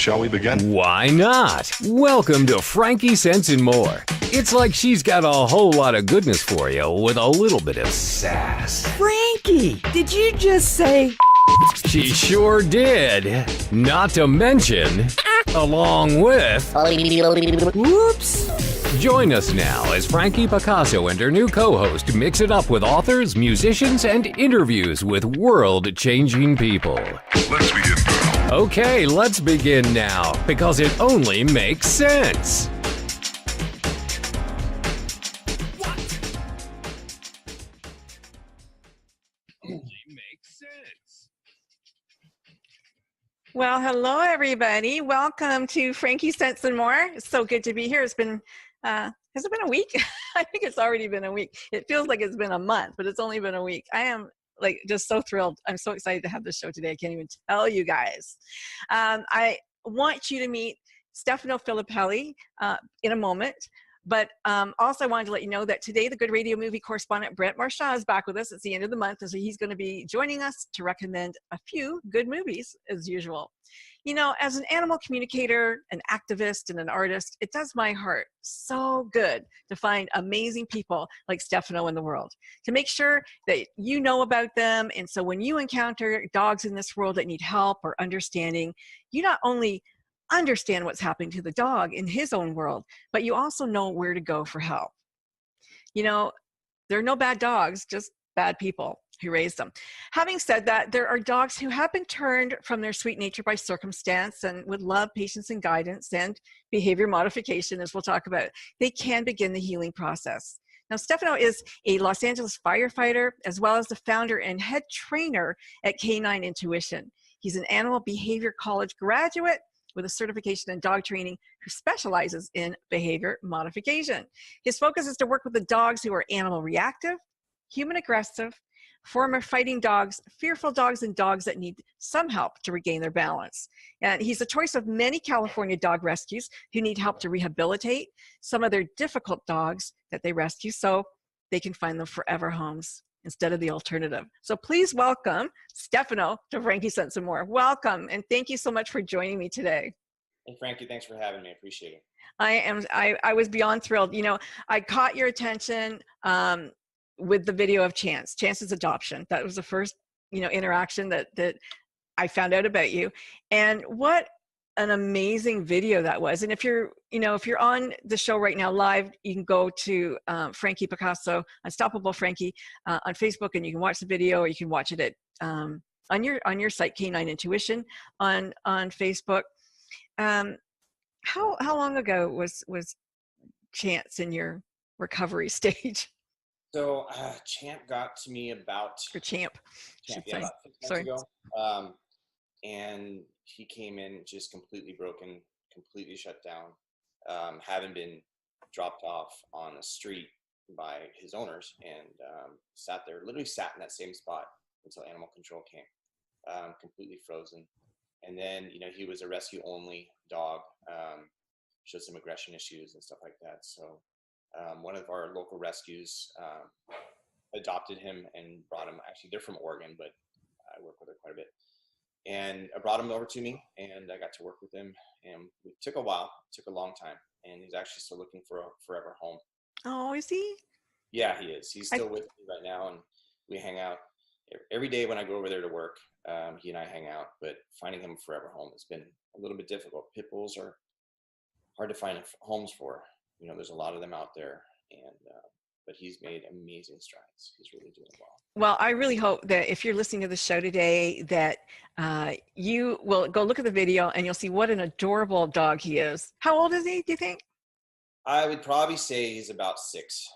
Shall we begin? Why not? Welcome to Frankie Sense and More. It's like she's got a whole lot of goodness for you with a little bit of sass. Frankie, did you just say? She sure did. Not to mention, along with... Whoops. Join us now as Frankie Picasso and her new co-host mix it up with authors, musicians, and interviews with world-changing people. Let's begin, pal. Okay, let's begin now, because it only makes sense. Only makes sense. Well, hello, everybody. Welcome to Frankie Sense and More. It's so good to be here. It's been, has it been a week? I think it's already been a week. It feels like it's been a month, but it's only been a week. I am just so thrilled. I'm so excited to have this show today. I can't even tell you guys. I want you to meet Stefano Filipelli in a moment. But also I wanted to let you know that today the Good Radio movie correspondent Brent Marchand is back with us. It's the end of the month, and so he's going to be joining us to recommend a few good movies as usual. You know, as an animal communicator, an activist, and an artist, it does my heart so good to find amazing people like Stefano in the world, to make sure that you know about them. And so when you encounter dogs in this world that need help or understanding, you not only understand what's happening to the dog in his own world, but you also know where to go for help. You know, there are no bad dogs, just bad people who raise them. Having said that, there are dogs who have been turned from their sweet nature by circumstance, and with love, patience, and guidance and behavior modification, as we'll talk about, they can begin the healing process. Now, Stefano is a Los Angeles firefighter, as well as the founder and head trainer at Canine Intuition. He's an animal behavior college graduate with a certification in dog training who specializes in behavior modification. His focus is to work with the dogs who are animal reactive, human aggressive, former fighting dogs, fearful dogs, and dogs that need some help to regain their balance. And he's the choice of many California dog rescues who need help to rehabilitate some of their difficult dogs that they rescue so they can find them forever homes instead of the alternative. So please welcome Stefano to Frankie Sense and More. Welcome, and thank you so much for joining me today. Hey, Frankie, thanks for having me. I appreciate it. I was beyond thrilled. You know, I caught your attention with the video of Chance's adoption. That was the first, interaction that I found out about you. And what an amazing video that was. And if you're on the show right now live, you can go to Frankie Picasso, Unstoppable Frankie, on Facebook, and you can watch the video, or you can watch it at on your site, Canine Intuition, on Facebook. How long ago was Chance in your recovery stage? So Champ got to me about about 6 months ago. And he came in just completely broken, completely shut down, having been dropped off on a street by his owners, and literally sat in that same spot until animal control came, completely frozen. And then, he was a rescue only dog, showed some aggression issues and stuff like that. So one of our local rescues adopted him and brought him. Actually, they're from Oregon, but I work with her quite a bit. And I brought him over to me, and I got to work with him. And it took a while, took a long time. And he's actually still looking for a forever home. Oh, is he? Yeah, he is. He's still with me right now, and we hang out every day when I go over there to work. He and I hang out, but finding him a forever home has been a little bit difficult. Pit bulls are hard to find homes for. There's a lot of them out there, and but he's made amazing strides. He's really doing well. Well, I really hope that if you're listening to the show today, that you will go look at the video and you'll see what an adorable dog he is. How old is he, do you think? I would probably say he's about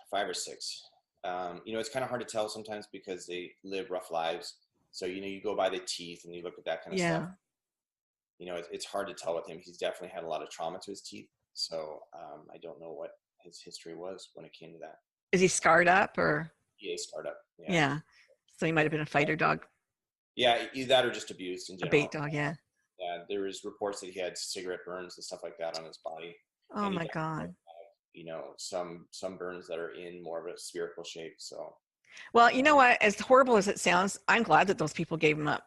5 or 6. It's kind of hard to tell sometimes because they live rough lives. So, you go by the teeth and you look at that kind of stuff. It's hard to tell with him. He's definitely had a lot of trauma to his teeth. So I don't know what his history was when it came to that. Is he scarred up or? Yeah, he's scarred up. Yeah. So he might have been a fighter dog. Yeah, either that or just abused in general. A bait dog, yeah. Yeah, there was reports that he had cigarette burns and stuff like that on his body. Oh my God. Some burns that are in more of a spherical shape. So. Well, you know what? As horrible as it sounds, I'm glad that those people gave him up.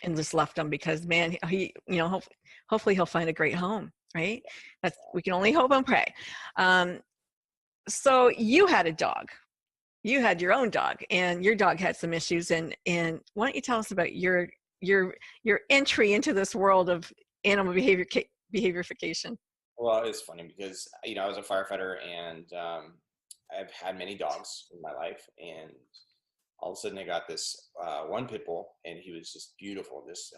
and just left him because, man, he, you know, hopefully he'll find a great home, right? That's, we can only hope and pray. So you had a dog. You had your own dog, and your dog had some issues. And why don't you tell us about your entry into this world of animal behaviorification? Well, it's funny because, you know, I was a firefighter, and I've had many dogs in my life, and all of a sudden I got this one pit bull, and he was just beautiful. This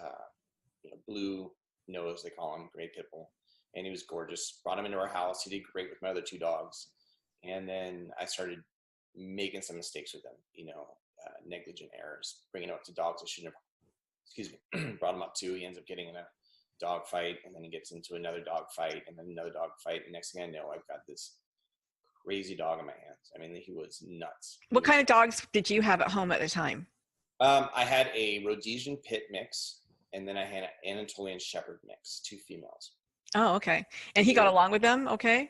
you know, blue nose, they call him, gray pit bull, and he was gorgeous. Brought him into our house. He did great with my other 2 dogs, and then I started making some mistakes with them. You know, negligent errors, bringing him up to dogs I shouldn't have. Excuse me, brought him up to. He ends up getting in a dog fight, and then he gets into another dog fight, and then another dog fight. And next thing I know, I've got this crazy dog in my hands. I mean, he was nuts. What kind of dogs did you have at home at the time? I had a Rhodesian pit mix, and then I had an Anatolian Shepherd mix, 2 females. Oh, okay. And he got along with them, okay?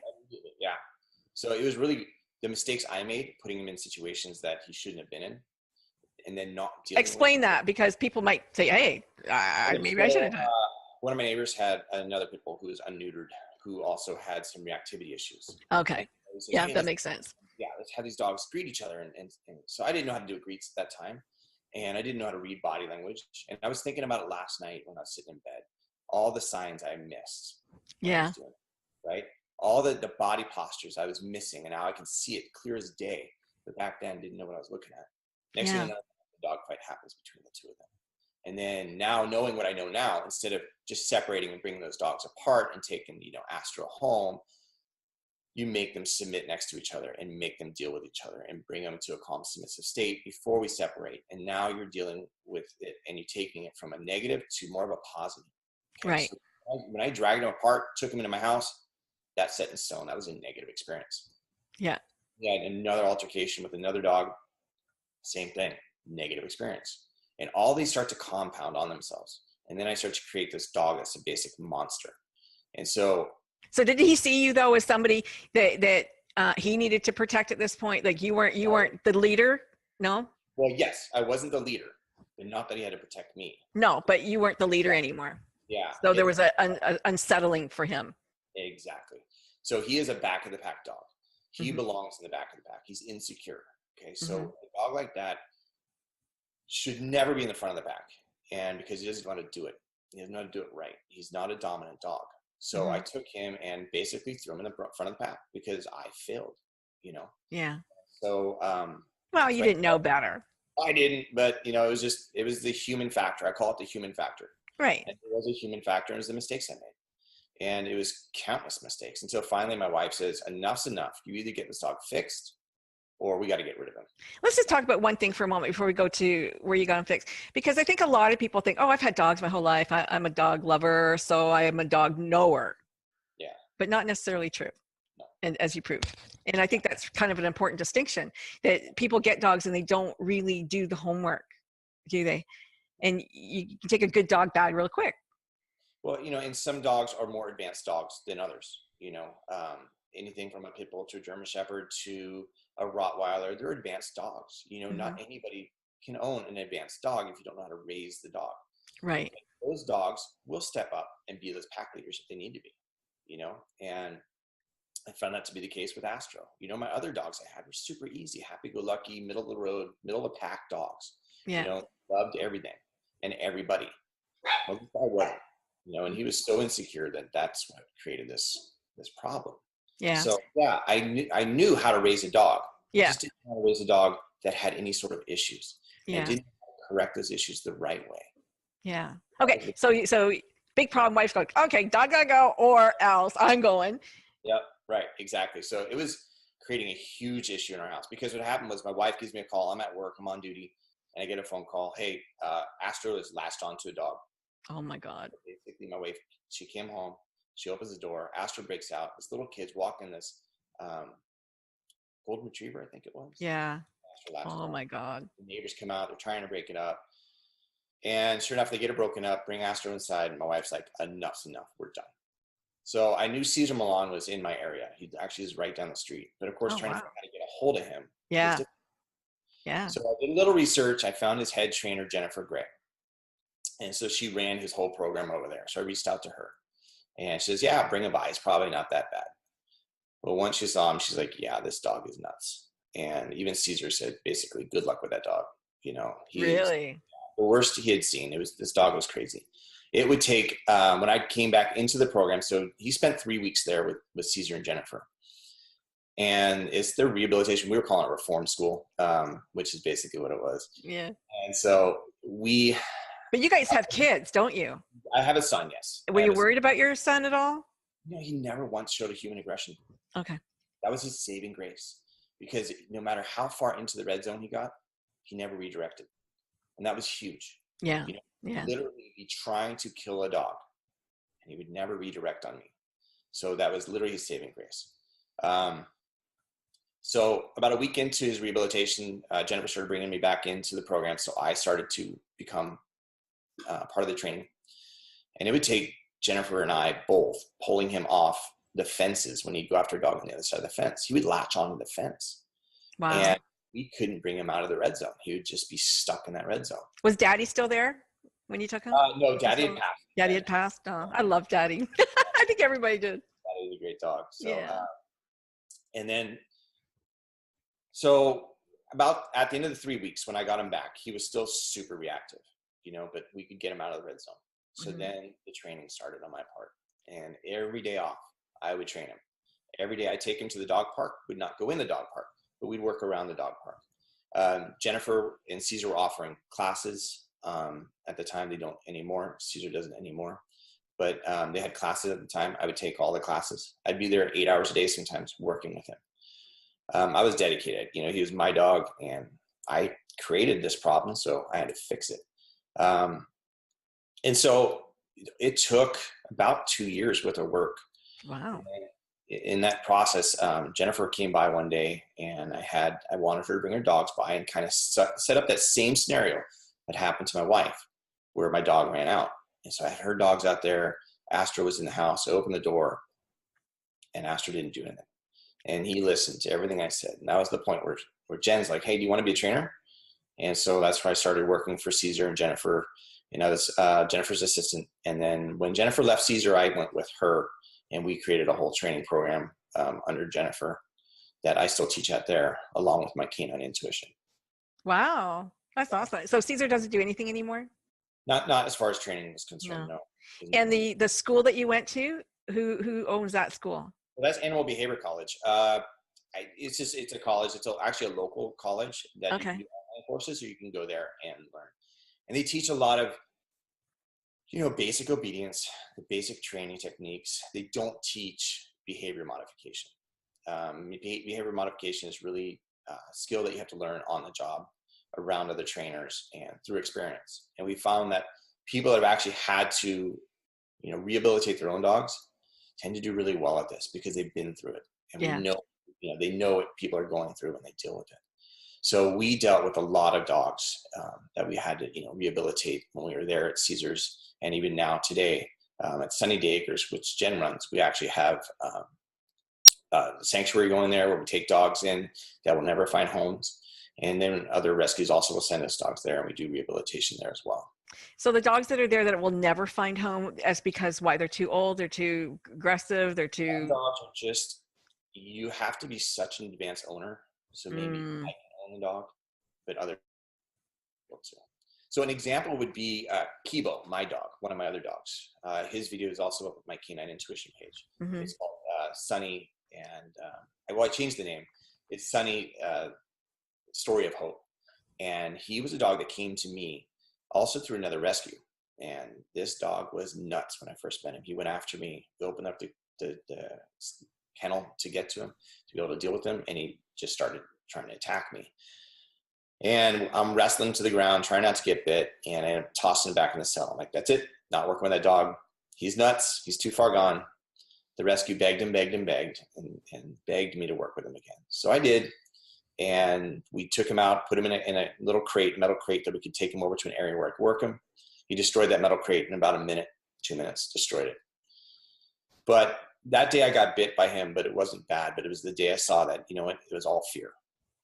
Yeah. So it was really the mistakes I made, putting him in situations that he shouldn't have been in, and then not dealing Explain that, because people might say, hey, maybe I should have done it. One of my neighbors had another pit bull who was unneutered, who also had some reactivity issues. Okay. So, Yeah, hey, that makes sense. Yeah, let's have these dogs greet each other. And so I didn't know how to do greets at that time. And I didn't know how to read body language. And I was thinking about it last night when I was sitting in bed, all the signs I missed. Yeah. Right? All the body postures I was missing. And now I can see it clear as day. But back then, didn't know what I was looking at. Next thing you know, the dog fight happens between the 2 of them. And then now, knowing what I know now, instead of just separating and bringing those dogs apart and taking, you know, Astro home, you make them submit next to each other and make them deal with each other and bring them to a calm, submissive state before we separate. And now you're dealing with it, and you're taking it from a negative to more of a positive. Okay? Right. So when I dragged them apart, took them into my house, that's set in stone. That was a negative experience. Yeah. We had another altercation with another dog. Same thing, negative experience. And all these start to compound on themselves. And then I start to create this dog that's a basic monster. And so did he see you though as somebody that he needed to protect at this point? Like you weren't the leader? No? Well, yes, I wasn't the leader, but not that he had to protect me. No, but you weren't the leader anymore. Yeah. So there was a unsettling for him. Exactly. So he is a back of the pack dog. He belongs in the back of the pack. He's insecure. Okay. So a dog like that should never be in the front of the pack. And because he doesn't want to do it. He doesn't know how to do it right. He's not a dominant dog. So I took him and basically threw him in the front of the pack because I failed, you know? Yeah. So, well, you didn't know better. I didn't, but you know, it was the human factor. I call it the human factor. Right. And it was a human factor, and it was the mistakes I made. And it was countless mistakes until finally my wife says, enough's enough. You either get this dog fixed or we got to get rid of him. Let's just talk about one thing for a moment before we go to where you got him fixed. Because I think a lot of people think, oh, I've had dogs my whole life. I'm a dog lover, so I am a dog knower. Yeah. But not necessarily true. No. And as you proved. And I think that's kind of an important distinction, that people get dogs and they don't really do the homework, do they? And you can take a good dog bad real quick. Well, you know, and some dogs are more advanced dogs than others, you know, anything from a pit bull to a German Shepherd to a Rottweiler, they're advanced dogs. You know, not anybody can own an advanced dog if you don't know how to raise the dog. Right. And those dogs will step up and be those pack leaders if they need to be, you know, and I found that to be the case with Astro. You know, my other dogs I had were super easy, happy-go-lucky, middle of the road, middle of the pack dogs. Yeah. You know, loved everything and everybody. Well, this guy wasn't, you know, and he was so insecure that that's what created this problem. Yeah. So yeah, I knew how to raise a dog. Yeah. I just didn't know how to raise a dog that had any sort of issues. Yeah. And didn't correct those issues the right way. Yeah. Okay. So big problem. Wife's going, okay, dog gotta go, or else I'm going. Yep. Right. Exactly. So it was creating a huge issue in our house because what happened was my wife gives me a call. I'm at work. I'm on duty, and I get a phone call. Hey, Astro is latched onto a dog. Oh my God. Basically, my wife, she came home. She opens the door. Astro breaks out. This little kid's walking this golden retriever, I think it was. Yeah. Oh my God. The neighbors come out. They're trying to break it up. And sure enough, they get it broken up, bring Astro inside. And my wife's like, enough's enough. We're done. So I knew Cesar Milan was in my area. He actually is right down the street. But of course, trying to figure out how to get a hold of him. Yeah. Yeah. So I did a little research. I found his head trainer, Jennifer Gray. And so she ran his whole program over there. So I reached out to her and she says, yeah, bring him by. It's probably not that bad. Well, once she saw him, she's like, yeah, this dog is nuts. And even Caesar said, basically, good luck with that dog. You know, Really? the worst he had seen. This dog was crazy. It would take, when I came back into the program, so he spent 3 weeks there with Caesar and Jennifer. And it's their rehabilitation. We were calling it reform school, which is basically what it was. Yeah. And so But you guys have kids, don't you? I have a son, yes. Were you worried about your son at all? No, he never once showed a human aggression. Okay. That was his saving grace, because no matter how far into the red zone he got, he never redirected. And that was huge. Yeah. You know, Yeah. literally be trying to kill a dog and he would never redirect on me. So that was literally his saving grace. So about a week into his rehabilitation, Jennifer started bringing me back into the program. So I started to become part of the training. And it would take Jennifer and I both pulling him off the fences when he'd go after a dog on the other side of the fence. He would latch onto the fence. Wow. And we couldn't bring him out of the red zone. He would just be stuck in that red zone. Was Daddy still there when you took him? No, Daddy had passed. Daddy had passed? Oh, I love Daddy. I think everybody did. Daddy was a great dog. So, Yeah. And then, so about at the end of the 3 weeks when I got him back, he was still super reactive, you know, but we could get him out of the red zone. So then the training started on my part. And every day off, I would train him. Every day I'd take him to the dog park. We'd not go in the dog park, but we'd work around the dog park. Jennifer and Caesar were offering classes. At the time, they don't anymore. Caesar doesn't anymore. But they had classes at the time. I would take all the classes. I'd be there 8 hours a day sometimes working with him. I was dedicated. You know, he was my dog, and I created this problem, so I had to fix it. And so it took about 2 years worth of work. Wow. And in that process, Jennifer came by one day, and I wanted her to bring her dogs by and kind of set up that same scenario that happened to my wife, where my dog ran out. And so I had her dogs out there. Astor was in the house. I opened the door, and Astor didn't do anything. And he listened to everything I said. And that was the point where Jen's like, hey, do you want to be a trainer? And so that's where I started working for Caesar and Jennifer. And I was Jennifer's assistant. And then when Jennifer left Caesar, I went with her, and we created a whole training program under Jennifer that I still teach at there, along with my canine intuition. Wow. That's awesome. So Caesar doesn't do anything anymore? Not as far as training is concerned, no. And the school that you went to, who owns that school? Well, that's Animal Behavior College. It's a college. It's actually a local college that you can do online courses, so you can go there and learn. And they teach a lot of, you know, basic obedience, the basic training techniques. They don't teach behavior modification. Behavior modification is really a skill that you have to learn on the job around other trainers and through experience. And we found that people that have actually had to, you know, rehabilitate their own dogs tend to do really well at this because they've been through it. And we know, you know, they know what people are going through when they deal with it. So we dealt with a lot of dogs that we had to, you know, rehabilitate when we were there at Caesars. And even now today at Sunny Day Acres, which Jen runs, we actually have a sanctuary going there where we take dogs in that will never find homes. And then other rescues also will send us dogs there, and we do rehabilitation there as well. So the dogs that are there that will never find home, that's because why? They're too old, they're too aggressive, they're too... Dogs are just, you have to be such an advanced owner. So maybe I can own the dog, but other people too. So an example would be Kibo, my dog, one of my other dogs. His video is also up with my canine intuition page. It's called Sunny, and I changed the name. It's Sunny Story of Hope. And he was a dog that came to me also through another rescue. And this dog was nuts when I first met him. He went after me, opened up the kennel to get to him, to be able to deal with him. And he just started trying to attack me. And I'm wrestling to the ground, trying not to get bit. And I'm tossing him back in the cell. I'm like, that's it. Not working with that dog. He's nuts. He's too far gone. The rescue begged and begged begged me to work with him again. So I did. And we took him out, put him in a little crate, metal crate that we could take him over to an area where I could work him. He destroyed that metal crate in about a minute, 2 minutes, destroyed it. But that day I got bit by him, but it wasn't bad. But it was the day I saw that, you know what, it was all fear.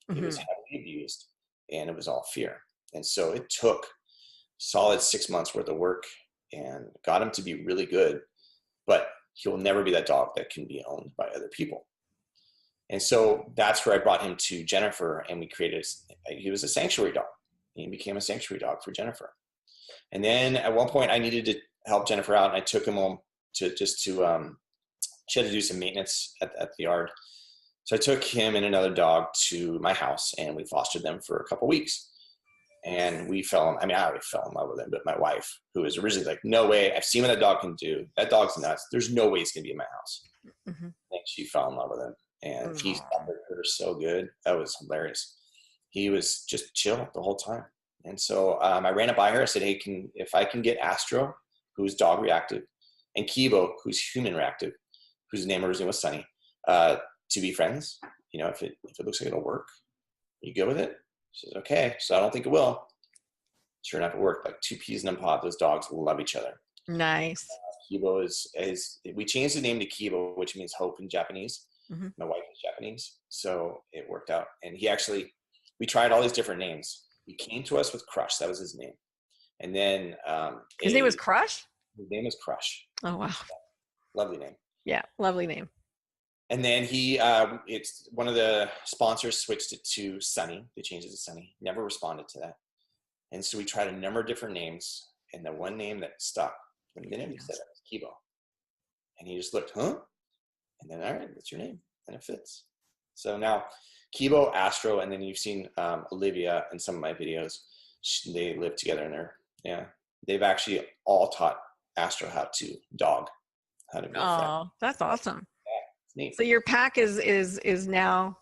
It was heavily abused, and it was all fear. And so it took solid 6 months worth of work and got him to be really good, but he'll never be that dog that can be owned by other people. And so that's where I brought him to Jennifer, and we created, he was a sanctuary dog. He became a sanctuary dog for Jennifer. And then at one point I needed to help Jennifer out, and I took him home she had to do some maintenance at the yard. So I took him and another dog to my house, and we fostered them for a couple weeks. And I already fell in love with him, but my wife, who was originally like, no way, I've seen what that dog can do. That dog's nuts. There's no way he's going to be in my house. Mm-hmm. And she fell in love with him. And he covered her so good. That was hilarious. He was just chill the whole time. And so I ran it by her. I said, hey, if I can get Astro, who's dog reactive, and Kibo, who's human reactive, whose name originally was Sunny, to be friends, if it looks like it'll work, you go with it? She says, okay. So I don't think it will. Sure enough, it worked. Like 2 peas in a pod. Those dogs love each other. Nice. Kibo is we changed the name to Kibo, which means hope in Japanese. Mm-hmm. My wife is Japanese, so it worked out. And we tried all these different names. He came to us with Crush. That was his name. And then his name was Crush? His name is Crush. Oh, wow. Lovely name. Yeah, lovely name. And then it's one of the sponsors switched it to Sunny. They changed it to Sunny. Never responded to that. And so we tried a number of different names, and the one name that stuck, and then he said it was Kibo. And he just looked, huh? And then, all right, what's your name? And it fits. So now Kibo, Astro, and then you've seen Olivia in some of my videos. They live together they've actually all taught Astro how to be a friend. Oh, that's awesome. Yeah, it's neat. So your pack is now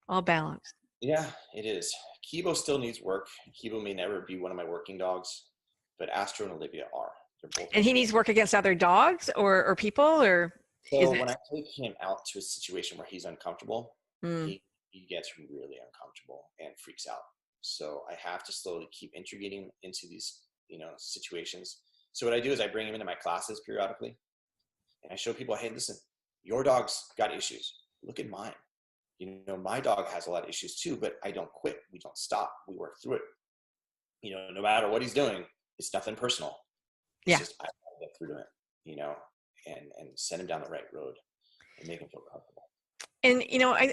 all balanced. Yeah, it is. Kibo still needs work. Kibo may never be one of my working dogs, but Astro and Olivia are. They're both. And he needs work against other dogs or people, or? So when I take him out to a situation where he's uncomfortable, he gets really uncomfortable and freaks out. So I have to slowly keep integrating him into these, situations. So what I do is I bring him into my classes periodically, and I show people, hey, listen, your dog's got issues. Look at mine. My dog has a lot of issues too, but I don't quit. We don't stop. We work through it. No matter what he's doing, it's nothing personal. It's just, I gotta get through it, and send him down the right road and make him feel comfortable. And,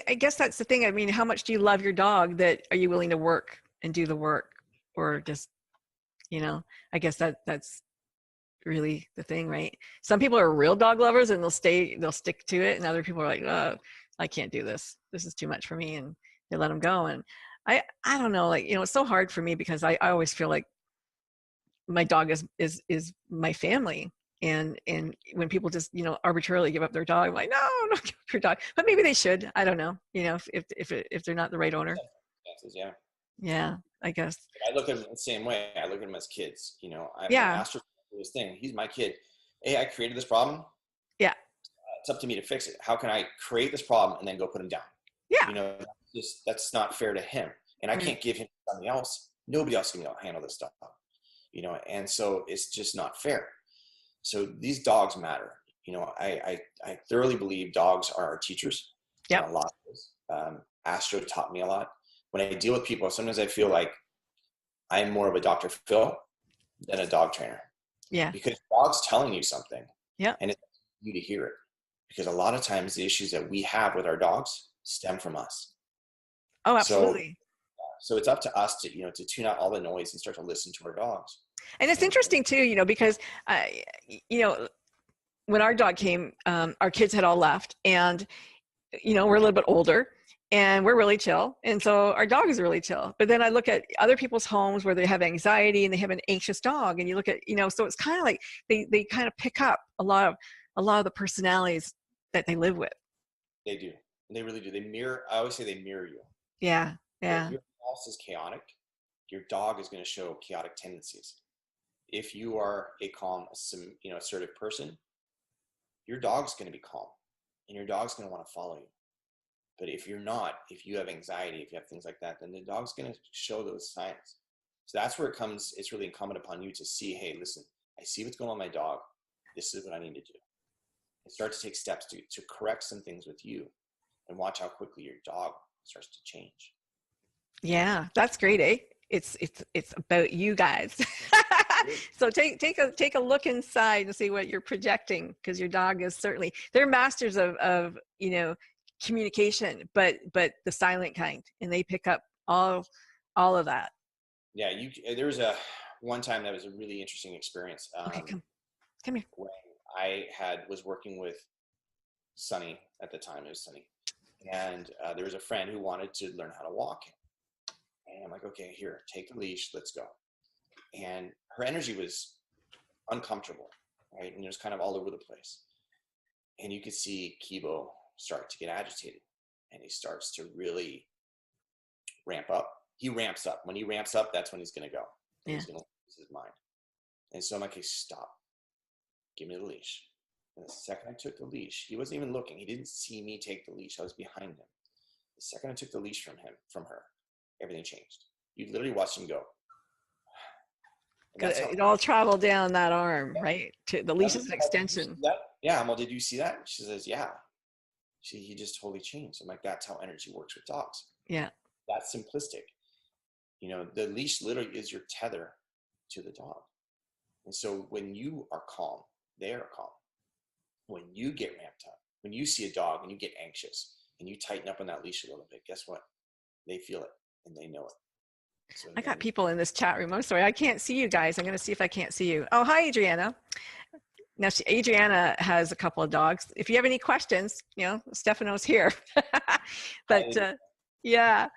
I guess that's the thing. I mean, how much do you love your dog that are you willing to work and do the work, or just, I guess that's really the thing, right? Some people are real dog lovers and they'll stick to it. And other people are like, oh, I can't do this. This is too much for me. And they let them go. And I don't know, it's so hard for me because I always feel like my dog is my family. And when people just, arbitrarily give up their dog, I'm like, no, don't give up your dog. But maybe they should. I don't know, if they're not the right owner. Yeah. Yeah, I guess. I look at them the same way. I look at them as kids. I'm Astro this thing. He's my kid. Hey, I created this problem. Yeah. It's up to me to fix it. How can I create this problem and then go put him down? Yeah. That's not fair to him. And I can't give him something else. Nobody else can handle this stuff. And so it's just not fair. So these dogs matter. I thoroughly believe dogs are our teachers. Yeah. A lot of this. Astro taught me a lot. When I deal with people, sometimes I feel like I'm more of a Dr. Phil than a dog trainer. Yeah. Because dog's telling you something. Yeah. And it's up to you to hear it. Because a lot of times the issues that we have with our dogs stem from us. Oh, absolutely. So it's up to us to, to tune out all the noise and start to listen to our dogs. And it's interesting too, because, when our dog came, our kids had all left, and, we're a little bit older and we're really chill. And so our dog is really chill. But then I look at other people's homes where they have anxiety and they have an anxious dog, and you look at, so it's kind of like they kind of pick up a lot of the personalities that they live with. They do. They really do. They mirror. I always say they mirror you. Yeah. Yeah. If your house is chaotic, your dog is going to show chaotic tendencies. If you are a calm, assertive person, your dog's going to be calm, and your dog's going to want to follow you. But if you're not, if you have anxiety, if you have things like that, then the dog's going to show those signs. So that's where it's really incumbent upon you to see, hey, listen, I see what's going on with my dog. This is what I need to do. And start to take steps to correct some things with you, and watch how quickly your dog starts to change. Yeah, that's great, eh? it's about you guys. So take a look inside and see what you're projecting, because your dog is certainly, they're masters of communication, but the silent kind, and they pick up all of that. Yeah, there was one time that was a really interesting experience. Okay, come here. When I was working with Sunny at the time, it was Sunny, and there was a friend who wanted to learn how to walk. And I'm like, okay, here, take the leash, let's go. And her energy was uncomfortable, right? And it was kind of all over the place. And you could see Kibo start to get agitated, and he starts to really ramp up. He ramps up. When he ramps up, that's when he's going to go. Yeah. He's going to lose his mind. And so I'm like, hey, stop. Give me the leash. And the second I took the leash, he wasn't even looking. He didn't see me take the leash. I was behind him. The second I took the leash from her, everything changed. You literally watched him go. It all traveled down that arm, right? To the leash is an extension. Yeah. Well, did you see that? She says, yeah. He just totally changed. I'm like, that's how energy works with dogs. Yeah. That's simplistic. The leash literally is your tether to the dog. And so when you are calm, they are calm. When you get ramped up, when you see a dog and you get anxious and you tighten up on that leash a little bit, guess what? They feel it and they know it. So I got people in this chat room. I'm sorry, I can't see you guys. I'm going to see if I can't see you. Oh, hi, Adriana. Now, Adriana has a couple of dogs. If you have any questions, Stefano's here. But yeah,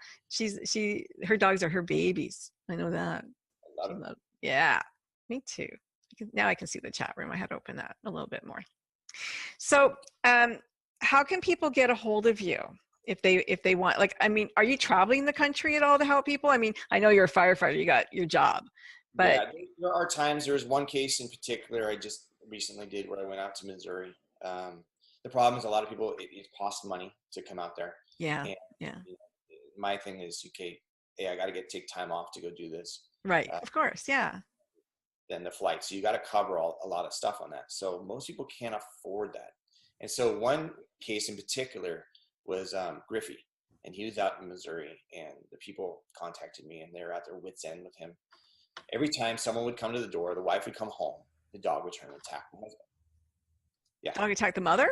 her dogs are her babies. I know that. I love it. Yeah, me too. Now I can see the chat room. I had to open that a little bit more. So, how can people get a hold of you if they want? Like, I mean, are you traveling the country at all to help people? I mean, I know you're a firefighter. You got your job, but yeah, there are times. There's one case in particular I just recently did where I went out to Missouri. The problem is a lot of people, it costs money to come out there. Yeah, and, yeah. My thing is, okay, hey, I got to take time off to go do this. Right, of course, yeah. Then the flight. So you got to cover a lot of stuff on that. So most people can't afford that. And so one case in particular was Griffey, and he was out in Missouri, and the people contacted me, and they were at their wits' end with him. Every time someone would come to the door, the wife would come home, the dog would turn and attack the husband. Yeah. Dog attack the mother?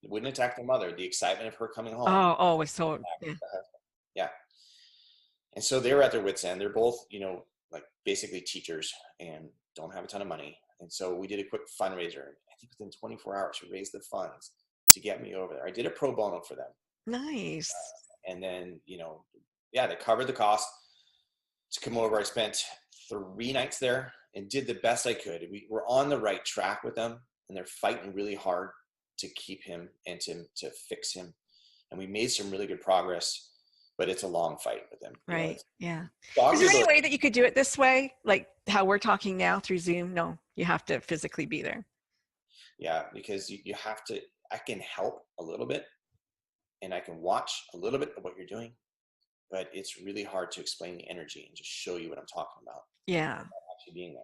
It wouldn't attack the mother. The excitement of her coming home. Oh, it's so, yeah. Yeah. And so they were at their wits' end. They're both, like basically teachers and don't have a ton of money. And so we did a quick fundraiser. I think within 24 hours, we raised the funds to get me over there. I did a pro bono for them. Nice. And then, they covered the cost to come over. I spent 3 nights there and did the best I could. We were on the right track with them, and they're fighting really hard to keep him and to fix him. And we made some really good progress, but it's a long fight with them. Right. Yeah. Is there any way that you could do it this way? Like how we're talking now through Zoom? No, you have to physically be there. Yeah, because you have to, I can help a little bit and I can watch a little bit of what you're doing, but it's really hard to explain the energy and just show you what I'm talking about. Yeah. Without actually being there.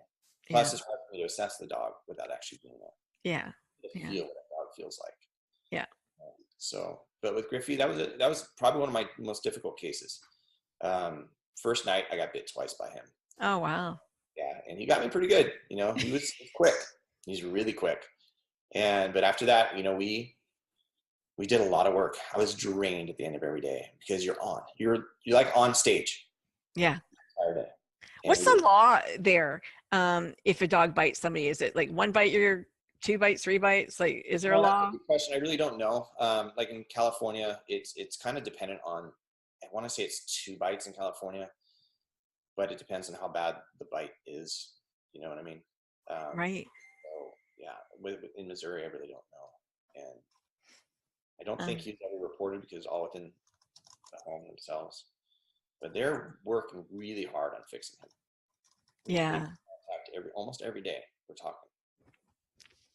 Plus it's hard for me to assess the dog without actually being there. Yeah. To feel what a dog feels like. Yeah. So, but with Griffey, that was probably one of my most difficult cases. First night I got bit twice by him. Oh, wow. Yeah. And he got me pretty good. He was quick. He's really quick. But after that, we did a lot of work. I was drained at the end of every day because you're like on stage. Yeah. The entire day. What's the law there? If a dog bites somebody, is it like 1 bite, 2 bites, 3 bites? Like, is there a law? That's a good question. I really don't know. Like in California, it's kind of dependent on, I want to say it's 2 bites in California, but it depends on how bad the bite is. You know what I mean? Right. So yeah, in Missouri, I really don't know. And I don't think he's ever reported because all within the home themselves, but they're working really hard on fixing him. Yeah. Almost every day we're talking.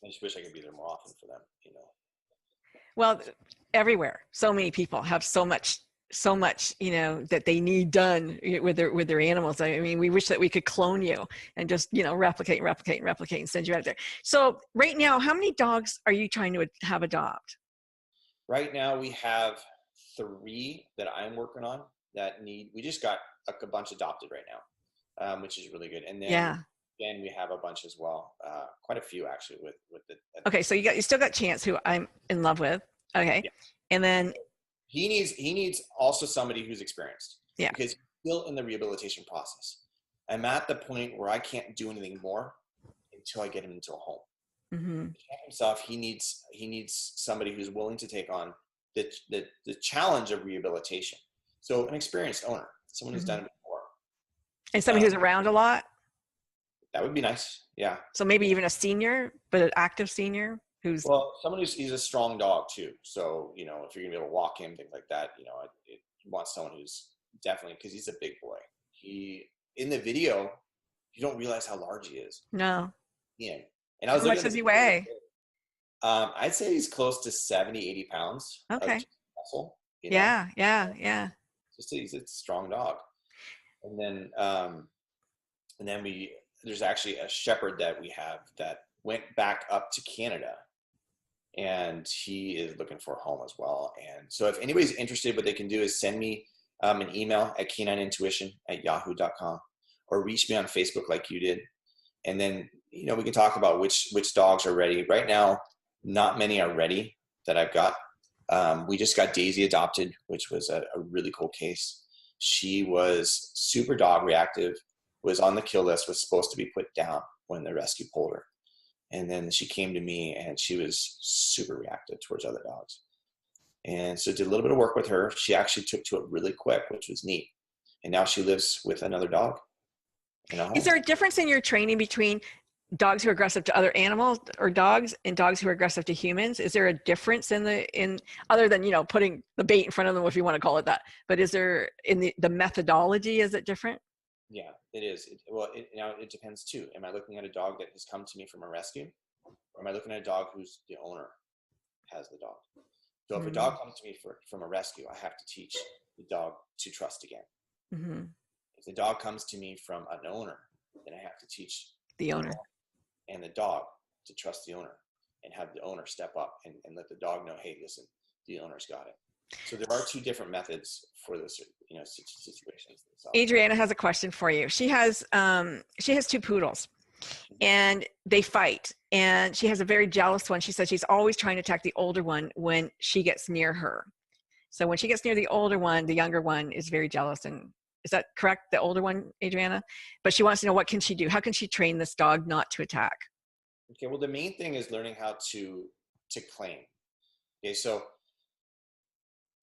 I just wish I could be there more often for them, Well, everywhere, so many people have so much, that they need done with their animals. I mean, we wish that we could clone you and just, replicate and send you out there. So right now, how many dogs are you trying to have adopt? Right now we have 3 that I'm working on. that need. We just got a bunch adopted right now, which is really good. And then again, we have a bunch as well, quite a few actually with the. Okay, so you still got Chance, who I'm in love with. Okay, yeah. And then he needs also somebody who's experienced. Yeah, because he's still in the rehabilitation process. I'm at the point where I can't do anything more until I get him into a home. Mm-hmm. Himself, he needs somebody who's willing to take on the challenge of rehabilitation. So an experienced owner, someone who's done it before, and somebody who's around a lot. That would be nice. Yeah. So maybe even a senior, but an active senior who's someone he's a strong dog too. So if you're gonna be able to walk him, things like that, it wants someone who's definitely, because he's a big boy. He in the video, you don't realize how large he is. No. Yeah. And I was how much does he weigh? I'd say he's close to 70, 80 pounds. Okay. Of muscle, Yeah. He's a strong dog. And then there's actually a shepherd that we have that went back up to Canada, and he is looking for a home as well. And so if anybody's interested, what they can do is send me an email at canineintuition@yahoo.com, or reach me on Facebook like you did. And then, we can talk about which dogs are ready. Right now, not many are ready that I've got. We just got Daisy adopted, which was a really cool case. She was super dog reactive, was on the kill list, was supposed to be put down when the rescue pulled her. And then she came to me and she was super reactive towards other dogs. And so did a little bit of work with her. She actually took to it really quick, which was neat. And now she lives with another dog. Is there a difference in your training between dogs who are aggressive to other animals or dogs and dogs who are aggressive to humans? Is there a difference in other than, putting the bait in front of them, if you want to call it that, but is there in the methodology, is it different? Yeah, it is. It depends too. Am I looking at a dog that has come to me from a rescue, or am I looking at a dog who's the owner has the dog? So if a dog comes to me from a rescue, I have to teach the dog to trust again. Mm-hmm. If the dog comes to me from an owner, then I have to teach the owner and the dog to trust the owner, and have the owner step up and let the dog know, hey, listen, the owner's got it. So there are two different methods for this, situations. Adriana has a question for you. She has two poodles, and they fight. And she has a very jealous one. She says she's always trying to attack the older one when she gets near her. So when she gets near the older one, the younger one is very jealous. And is that correct? The older one, Adriana? But she wants to know, what can she do? How can she train this dog not to attack? Okay. Well, the main thing is learning how to claim. Okay. So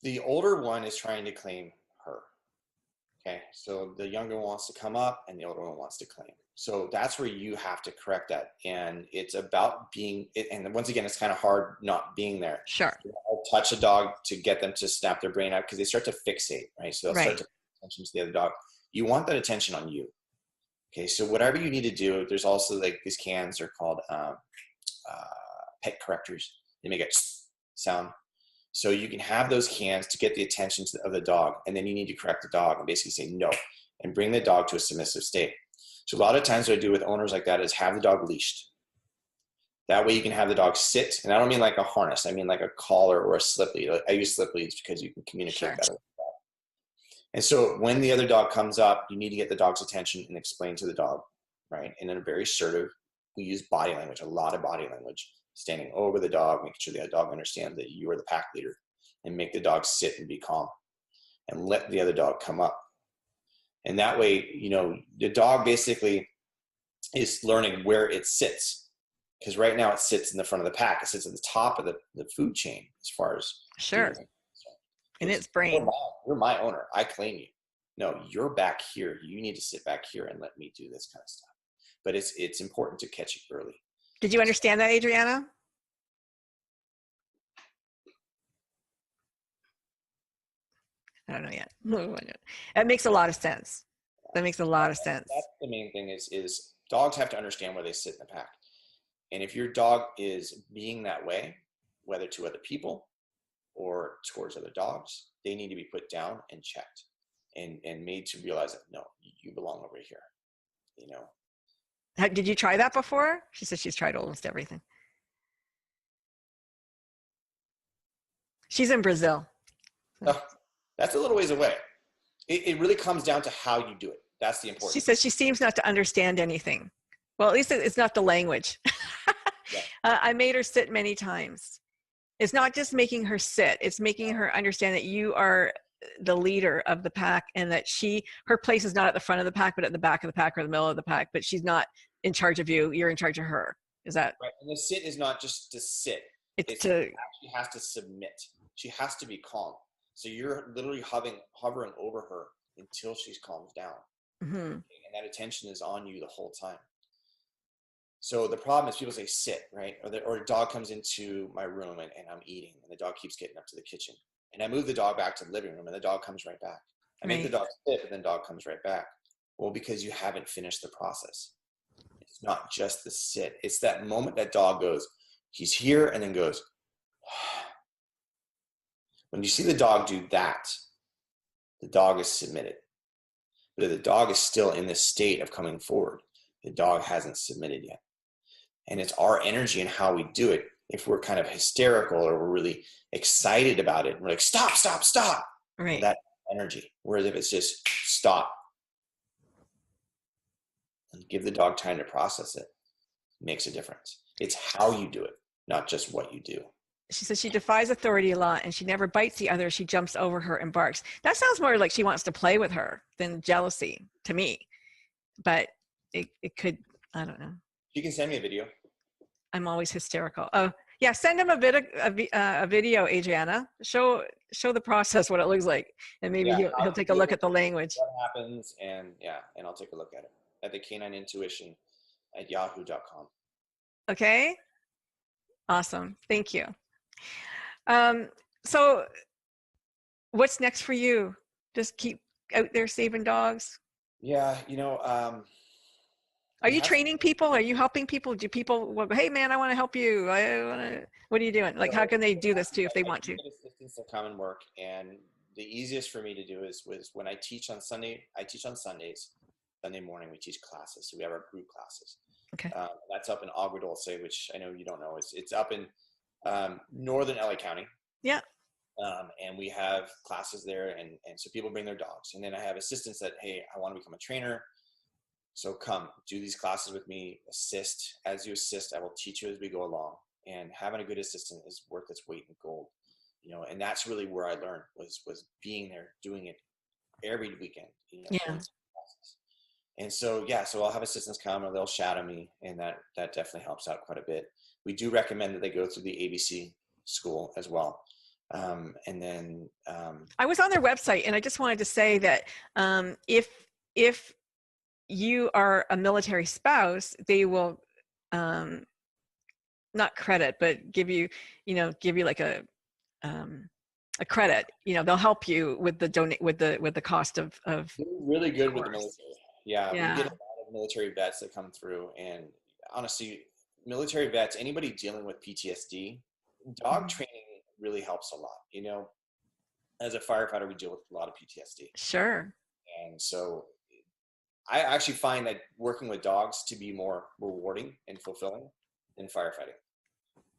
the older one is trying to claim her. Okay. So the younger one wants to come up and the older one wants to claim. So that's where you have to correct that. And it's about and once again, it's kind of hard not being there. Sure. I'll touch a dog to get them to snap their brain out, because they start to fixate, right? So they'll start to pay attention to the other dog. You want that attention on you. Okay. So whatever you need to do, there's also like these cans are called pet correctors. They make a sound. So you can have those cans to get the attention of the dog, and then you need to correct the dog and basically say no and bring the dog to a submissive state. So a lot of times what I do with owners like that is have the dog leashed. That way you can have the dog sit, and I don't mean like a harness, I mean like a collar or a slip lead. I use slip leads because you can communicate better with the dog. And so when the other dog comes up, you need to get the dog's attention and explain to the dog, right? And in a very assertive, we use body language, a lot of body language, standing over the dog, making sure the dog understands that you are the pack leader, and make the dog sit and be calm and let the other dog come up. And that way, the dog basically is learning where it sits, because right now it sits in the front of the pack. It sits at the top of the food chain as far as in its brain. You're my owner. I claim you. No, you're back here. You need to sit back here and let me do this kind of stuff. But it's important to catch it early. Did you understand that, Adriana? I don't know yet. That makes a lot of sense. That makes a lot of sense. That's the main thing is dogs have to understand where they sit in the pack. And if your dog is being that way, whether to other people or towards other dogs, they need to be put down and checked and made to realize that, no, you belong over here. Did you try that before? She says she's tried almost everything. She's in Brazil. Oh, that's a little ways away. It really comes down to how you do it. That's the important She thing. says she seems not to understand anything. Well, at least it's not the language. Yeah. I made her sit many times. It's not just making her sit, it's making her understand that you are the leader of the pack, and that her place is not at the front of the pack, but at the back of the pack or the middle of the pack, but she's not in charge of you, you're in charge of her. Is that right? And the sit is not just to sit. it's She to actually has to submit. She has to be calm. So you're literally hovering over her until she calms down. mhm. And that attention is on you the whole time. So the problem is people say sit, right? Or a dog comes into my room and I'm eating, and the dog keeps getting up to the kitchen. And I move the dog back to the living room, and the dog comes right back. I make the dog sit, but then the dog comes right back. Well, because you haven't finished the process. It's not just the sit. It's that moment that dog goes, he's here, and then goes. When you see the dog do that, the dog is submitted. But if the dog is still in this state of coming forward, the dog hasn't submitted yet. And it's our energy and how we do it. If we're kind of hysterical or we're really excited about it, we're like, stop, stop, stop. Right. That energy. Whereas if it's just stop and give the dog time to process it, it makes a difference. It's how you do it, not just what you do. She says she defies authority a lot, and she never bites the other. She jumps over her and barks. That sounds more like she wants to play with her than jealousy to me. But it could, I don't know. You can send me a video. I'm always hysterical. Oh, yeah. Send him a video, Adriana. Show the process, what it looks like. And maybe he'll take a look at the language. What happens, and I'll take a look at it at the canineintuition@yahoo.com. Okay. Awesome. Thank you. So what's next for you? Just keep out there saving dogs? Yeah. Are you training people? Are you helping people? Do people, hey man, I want to help you. What are you doing? Like, how can they do this too if they want to? Assistants that come and work, and the easiest for me to do was when I teach on Sunday. I teach on Sundays. Sunday morning we teach classes, so we have our group classes. Okay. That's up in Agua Dulce, which I know you don't know. It's up in northern LA County. Yeah. And we have classes there, and so people bring their dogs, and then I have assistants that, hey, I want to become a trainer. So come do these classes with me, assist. As you assist, I will teach you as we go along. And having a good assistant is worth its weight in gold, and that's really where I learned was being there, doing it every weekend. Yeah. And so, so I'll have assistants come, or they'll shadow me, and that definitely helps out quite a bit. We do recommend that they go through the ABC school as well. And then I was on their website, and I just wanted to say that if you are a military spouse, they will not credit, but give you like a credit. They'll help you with the cost of really good with the military. Yeah. We get a lot of military vets that come through, and honestly, military vets, anybody dealing with PTSD, dog training really helps a lot. As a firefighter, we deal with a lot of PTSD. Sure. And so I actually find that working with dogs to be more rewarding and fulfilling than firefighting,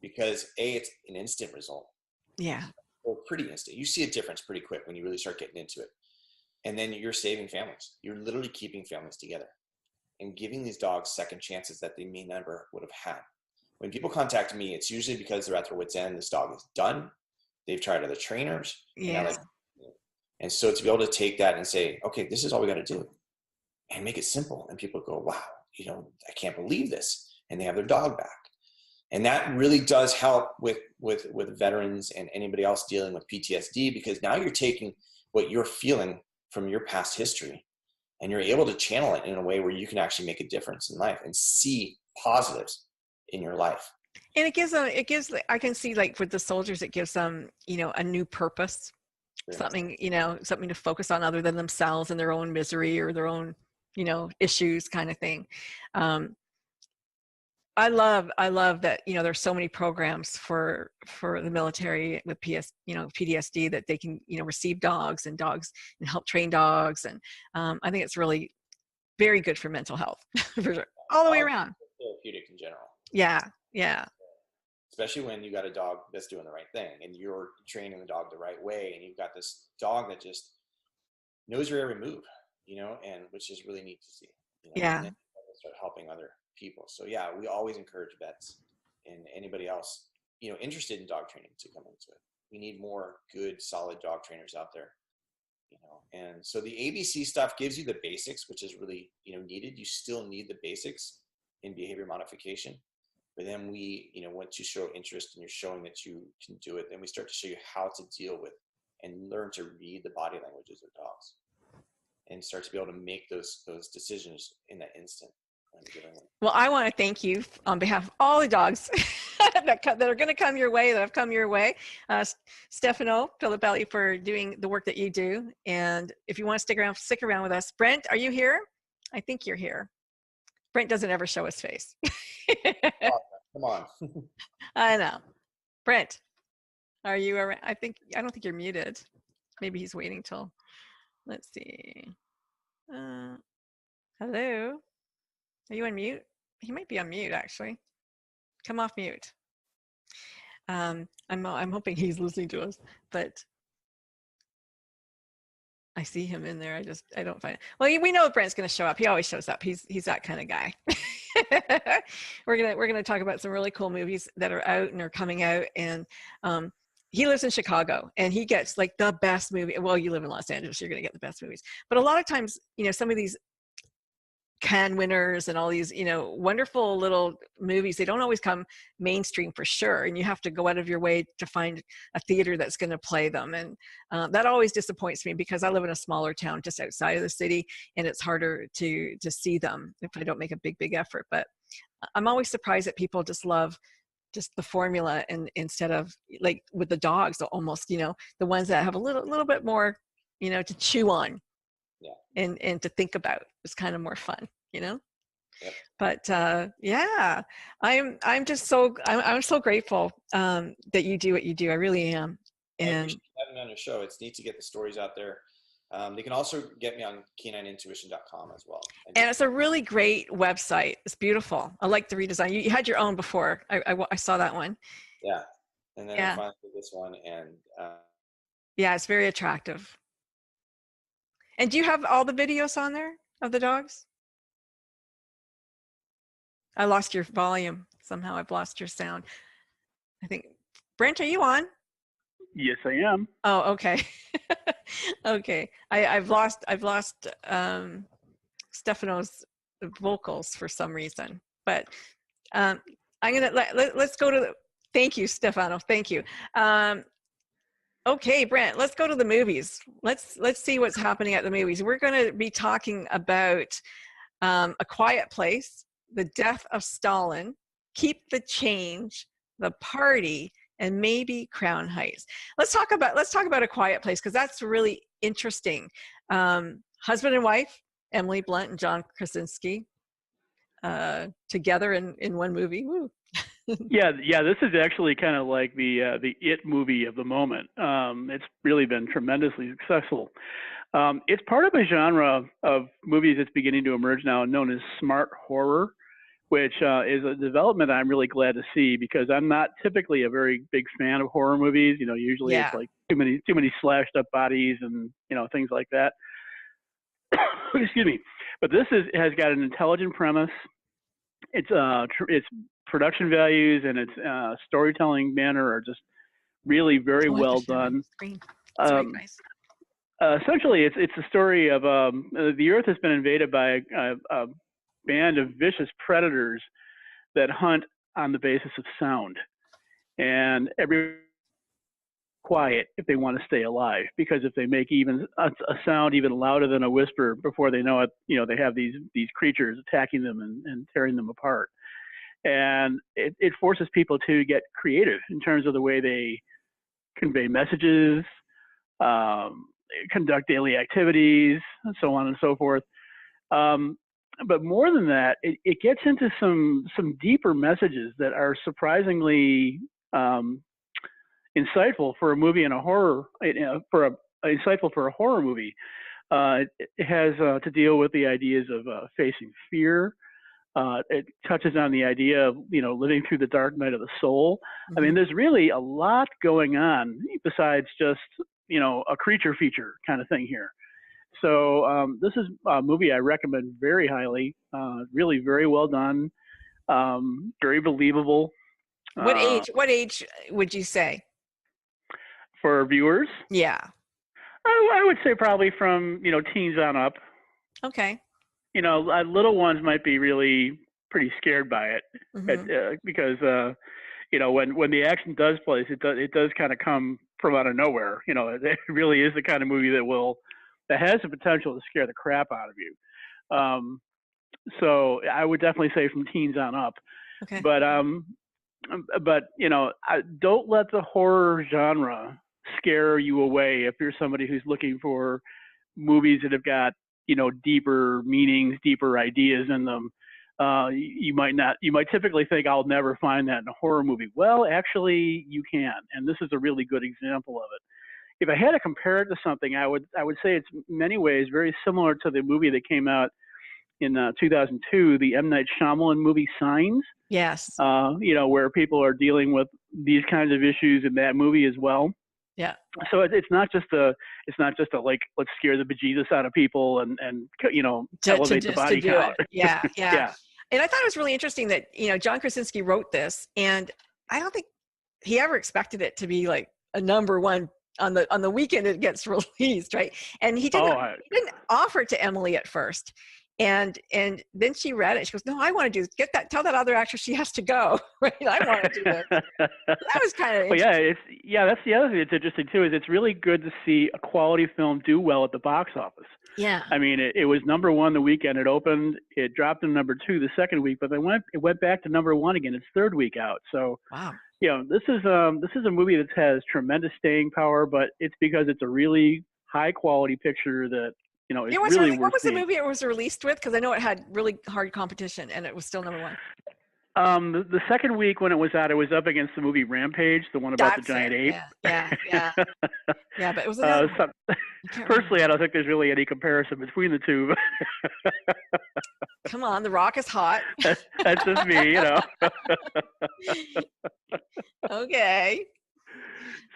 because it's an instant result. Yeah. Or pretty instant. You see a difference pretty quick when you really start getting into it. And then you're saving families. You're literally keeping families together and giving these dogs second chances that they may never would have had. When people contact me, it's usually because they're at their wit's end. This dog is done. They've tried other trainers. Yeah. And so to be able to take that and say, okay, this is all we got to do, and make it simple. And people go, wow, I can't believe this. And they have their dog back. And that really does help with veterans and anybody else dealing with PTSD, because now you're taking what you're feeling from your past history, and you're able to channel it in a way where you can actually make a difference in life and see positives in your life. And it gives, I can see, like with the soldiers, it gives them, a new purpose, something to focus on other than themselves and their own misery or their own, issues kind of thing. I love that, there's so many programs for the military with PTSD that they can, receive dogs and help train dogs. And I think it's really very good for mental health for sure, all the way around. Therapeutic in general. Yeah. Yeah. Especially when you got a dog that's doing the right thing and you're training the dog the right way, and you've got this dog that just knows your every move, and which is really neat to see, Yeah. and then start helping other people. So yeah, we always encourage vets and anybody else, interested in dog training to come into it. We need more good, solid dog trainers out there, and so the ABC stuff gives you the basics, which is really, needed. You still need the basics in behavior modification. But then we, once you show interest and you're showing that you can do it, then we start to show you how to deal with and learn to read the body languages of dogs and start to be able to make those decisions in that instant. Well, I want to thank you on behalf of all the dogs that are going to come your way, that have come your way. Stefano, Filipelli, for doing the work that you do. And if you want to stick around with us. Brent, are you here? I think you're here. Brent doesn't ever show his face. Oh, come on. I know. Brent, are you around? I don't think you're muted. Maybe he's waiting till, let's see. Hello? Are you on mute? He might be on mute, actually. Come off mute. I'm hoping he's listening to us, but I see him in there. I don't find it. Well, we know Brent's going to show up. He always shows up. He's that kind of guy. We're gonna talk about some really cool movies that are out and are coming out. And he lives in Chicago, and he gets like the best movie. Well, you live in Los Angeles, you're gonna get the best movies. But a lot of times, some of these Cannes winners and all these, wonderful little movies, they don't always come mainstream for sure. And you have to go out of your way to find a theater that's going to play them. And that always disappoints me because I live in a smaller town just outside of the city, and it's harder to see them if I don't make a big effort. But I'm always surprised that people just love just the formula, and instead of like with the dogs, almost, the ones that have a little bit more, to chew on. Yeah. And to think about. It's kind of more fun, Yep. But yeah, I'm just I'm so grateful that you do what you do. I really am. And I appreciate having me on your show. It's neat to get the stories out there. They can also get me on canineintuition.com as well. And it's a really great website. It's beautiful. I like the redesign. You had your own before. I saw that one. Yeah. And then I finally did this one, and yeah, it's very attractive. And do you have all the videos on there of the dogs? I lost your volume. Somehow I've lost your sound. I think, Brent, are you on? Yes, I am. Oh, okay. Okay. I've lost Stefano's vocals for some reason, but I'm going to let's go to thank you, Stefano. Thank you. Okay, Brent, let's go to the movies. Let's see what's happening at the movies. We're going to be talking about A Quiet Place, The Death of Stalin, Keep the Change, The Party, and maybe Crown Heights. Let's talk about A Quiet Place, because that's really interesting. Husband and wife, Emily Blunt and John Krasinski, together in one movie. Woo. Yeah. This is actually kind of like the It movie of the moment. It's really been tremendously successful. It's part of a genre of movies that's beginning to emerge now, known as smart horror, which is a development I'm really glad to see, because I'm not typically a very big fan of horror movies. Usually it's like too many slashed up bodies and things like that. Excuse me. But this has got an intelligent premise. It's production values and its storytelling manner are just really very well done. Nice. Essentially, it's a story of the Earth has been invaded by a band of vicious predators that hunt on the basis of sound, and every quiet if they want to stay alive, because if they make even a sound even louder than a whisper, before they know it, they have these creatures attacking them and tearing them apart. And it forces people to get creative in terms of the way they convey messages, conduct daily activities, and so on and so forth. But more than that, it gets into some deeper messages that are surprisingly insightful for a movie and a horror, insightful for a horror movie. It has to deal with the ideas of facing fear. It touches on the idea of, living through the dark night of the soul. Mm-hmm. I mean, there's really a lot going on besides just, a creature feature kind of thing here. So this is a movie I recommend very highly. Really very well done. Very believable. What age would you say? For viewers, Yeah. I would say probably from teens on up. Okay. Little ones might be really pretty scared by it Mm-hmm. because when the action does place, it does kind of come from out of nowhere. It really is the kind of movie that has the potential to scare the crap out of you. So I would definitely say from teens on up. Okay. But don't let the horror genre scare you away if you're somebody who's looking for movies that have got deeper meanings, deeper ideas in them. You might typically think I'll never find that in a horror movie. Well, actually you can, and this is a really good example of it. If I had to compare it to something, I would say it's in many ways very similar to the movie that came out in 2002, the M. Night Shyamalan movie Signs. Yes. Where people are dealing with these kinds of issues in that movie as well. Yeah. So it's not just a like let's scare the bejesus out of people and elevate the body count. Yeah. Yeah. And I thought it was really interesting that John Krasinski wrote this, and I don't think he ever expected it to be like a number one on the weekend it gets released, right? And he didn't offer it to Emily at first. And then she read it. She goes, "No, I want to do this. Tell that other actress she has to go." Right? I want to do this. That was kind of interesting. That's the other thing that's interesting too. Is it's really good to see a quality film do well at the box office. Yeah. I mean, it was number one the weekend it opened. It dropped to number 2 the second week, but it went back to number 1 again its third week out. So wow. This is a movie that has tremendous staying power, but it's because it's a really high quality picture that is really worth what was seeing. the movie it was released with? Because I know it had really hard competition and it was still number 1. The second week when it was out, it was up against the movie Rampage, the one about the giant ape. Yeah. Yeah, but it was personally, I don't think there's really any comparison between the two. Come on, The Rock is hot. That's just me, Okay.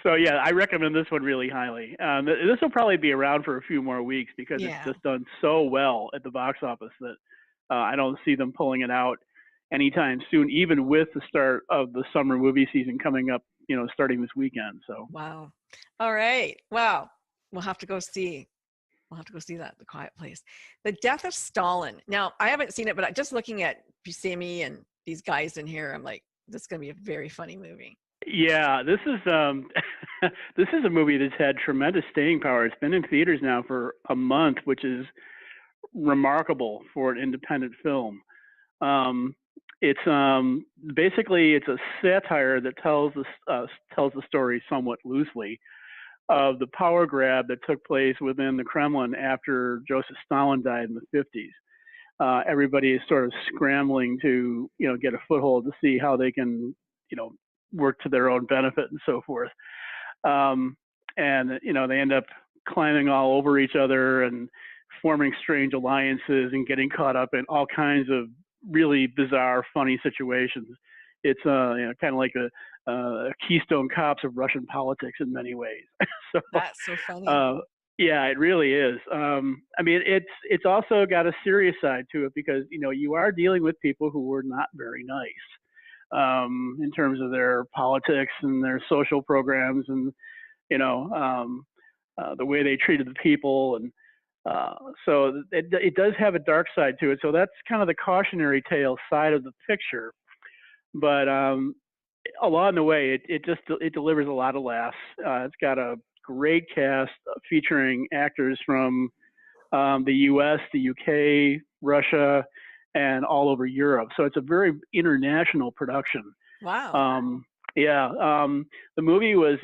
So yeah, I recommend this one really highly. This will probably be around for a few more weeks because it's just done so well at the box office that I don't see them pulling it out anytime soon, even with the start of the summer movie season coming up, starting this weekend. So wow. All right. Wow. We'll have to go see that, The Quiet Place. The Death of Stalin. Now, I haven't seen it, but just looking at Buscemi and these guys in here, I'm like, this is going to be a very funny movie. Yeah, this is this is a movie that's had tremendous staying power. It's been in theaters now for a month, which is remarkable for an independent film. It's basically it's a satire that tells the story somewhat loosely of the power grab that took place within the Kremlin after Joseph Stalin died in the 50s. Everybody is sort of scrambling to get a foothold to see how they can work to their own benefit and so forth. And they end up climbing all over each other and forming strange alliances and getting caught up in all kinds of really bizarre, funny situations. It's kind of like a Keystone Cops of Russian politics in many ways. So that's so funny. Yeah, it really is. I mean, it's also got a serious side to it because you are dealing with people who were not very nice in terms of their politics and their social programs and the way they treated the people, and so it does have a dark side to it. So that's kind of the cautionary tale side of the picture. But along the way, it delivers a lot of laughs. It's got a great cast featuring actors from the U.S., the U.K., Russia, and all over Europe. So it's a very international production. Wow. The movie was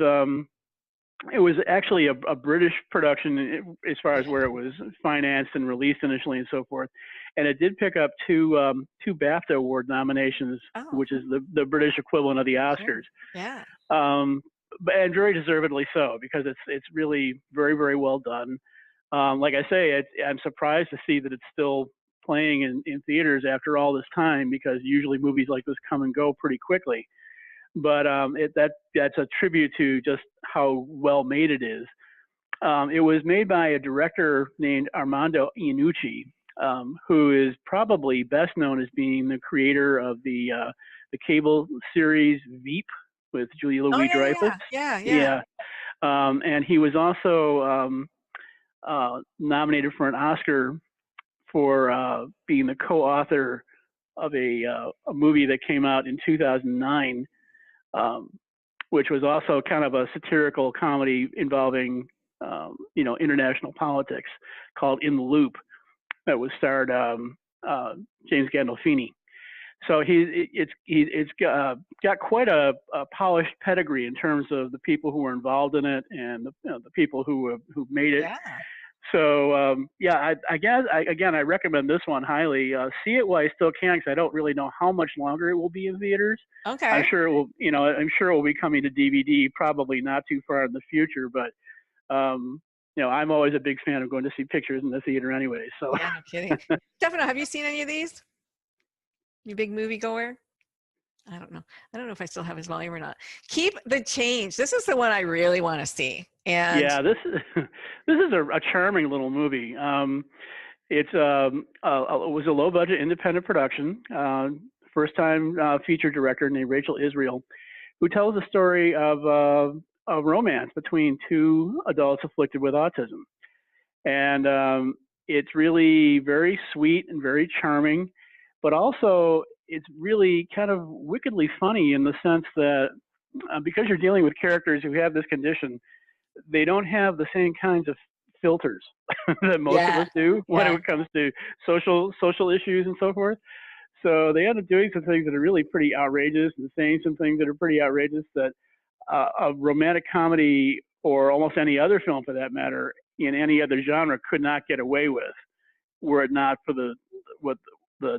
it was actually a British production as far as where it was financed and released initially and so forth. And it did pick up two BAFTA award nominations, which is the British equivalent of the Oscars. Yeah. And very deservedly so, because it's really very, very well done. Like I say, I'm surprised to see that it's still playing in theaters after all this time, because usually movies like this come and go pretty quickly. But that's a tribute to just how well made it is. It was made by a director named Armando Iannucci, who is probably best known as being the creator of the cable series Veep with Julia Oh Louis-Dreyfus. yeah. And he was also nominated for an Oscar for being the co-author of a movie that came out in 2009, which was also kind of a satirical comedy involving international politics called In the Loop, that was starred James Gandolfini. So it's got quite a polished pedigree in terms of the people who were involved in it and the people who made it. Yeah. So I guess I recommend this one highly. See it while you still can, because I don't really know how much longer it will be in theaters. Okay. I'm sure it will. I'm sure it will be coming to DVD probably not too far in the future. But I'm always a big fan of going to see pictures in the theater anyway. So Yeah, no kidding. Stefano, have you seen any of these? You big movie goer? I don't know. I don't know if I still have his volume or not. Keep the Change. This is the one I really want to see. And yeah, this is a charming little movie. It was a low budget independent production. First time feature director named Rachel Israel, who tells the story of a romance between two adults afflicted with autism. And it's really very sweet and very charming, but also it's really kind of wickedly funny in the sense that because you're dealing with characters who have this condition, they don't have the same kinds of filters that most of us do when it comes to social issues and so forth. So they end up doing some things that are really pretty outrageous and saying some things that are pretty outrageous that a romantic comedy or almost any other film for that matter in any other genre could not get away with, were it not for the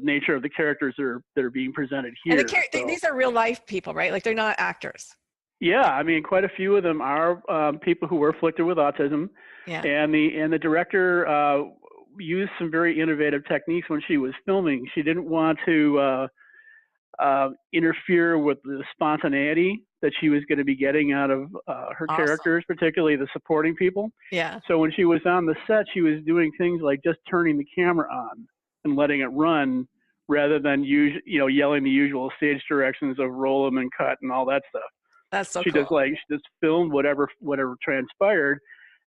nature of the characters that are being presented here. And these are real life people, right? Like they're not actors. Yeah, I mean, quite a few of them are people who were afflicted with autism. Yeah. And the director used some very innovative techniques when she was filming. She didn't want to interfere with the spontaneity that she was going to be getting out of her characters, particularly the supporting people. Yeah. So when she was on the set, she was doing things like just turning the camera on and letting it run, rather than yelling the usual stage directions of roll them and cut and all that stuff. That's so she cool. she just filmed whatever transpired,